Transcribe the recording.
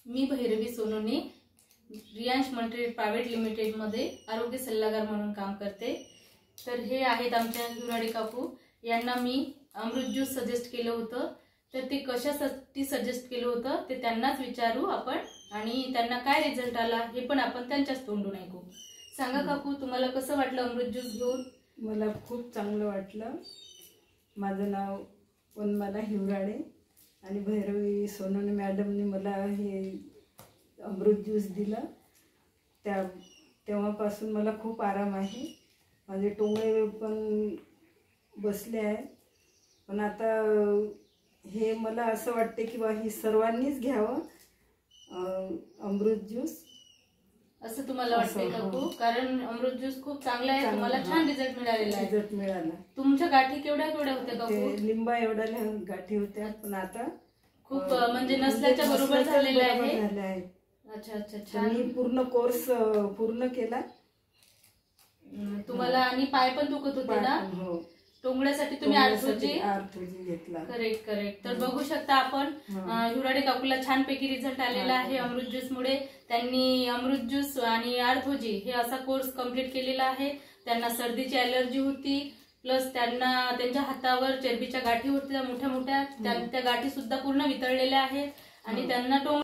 मी Bhairavi Sonone Riyansh multi private limited मध्ये आरोग्य सल्लागार म्हणून काम करते। तर हे आहेत आमच्या हिवराडे काकू। यांना मी अमृत ज्यूस सजेस्ट केलं होतं, तर ते कशासाठी सजेस्ट केलं होतं ते त्यांनाच विचारू आपण आणि त्यांना काय रिझल्ट आला हे पण आपण त्यांच्याच तोंडून ऐकू। सांगा काकू, तुम्हाला कसं वाटलं अमृत ज्यूस घेऊन? मला खूप चांगलं वाटलं। माझं नाव वनमाला हिवराडे आणि भैरवी सोनोने मॅडमने मला हे अमृत ज्यूस दिलं, तेव्हापासून मला खूप आराम आहे। माझे टोंगळे पण बसले आहे। पण आता हे मला असं वाटते की बा ही सर्वांनीच घ्यावं अमृत ज्यूस, असं तुम्हाला वाटते काकू? कारण अमृत ज्यूस खूप चांगला आहे, तुम्हाला छान रिझल्ट मिळालेला आहे। रिझल्ट मिळाला। तुमच्या गाठी केवढ्या होत्या काकू? लिंबा एवढ्या गाठी होत्या, पण आता खूप म्हणजे नसल्याच्या बरोबर झालेल्या आहे। अच्छा अच्छा, छान। मी पूर्ण कोर्स पूर्ण केला। तुम्हाला आणि पाय पण दुखत होते ना? हो, टोंगळ्यासाठी तुम्ही आर्थोजी घेतला। Correct correct. तर बघू शकता आपण हिवराडे काकूला छानपैकी रिझल्ट आलेला आहे अमृत ज्यूस मुळे। त्यांनी अमृत ज्यूस आणि आर्थोजी हे असा कोर्स कंप्लीट केलेला आहे। त्यांना सर्दीची ॲलर्जी होती, प्लस त्यांना त्यांच्या हातावर चरबीच्या गाठी होत्या मोठ्या मोठ्या, त्या गाठी सुद्धा पूर्ण वितळलेल्या आहेत आणि त्यांना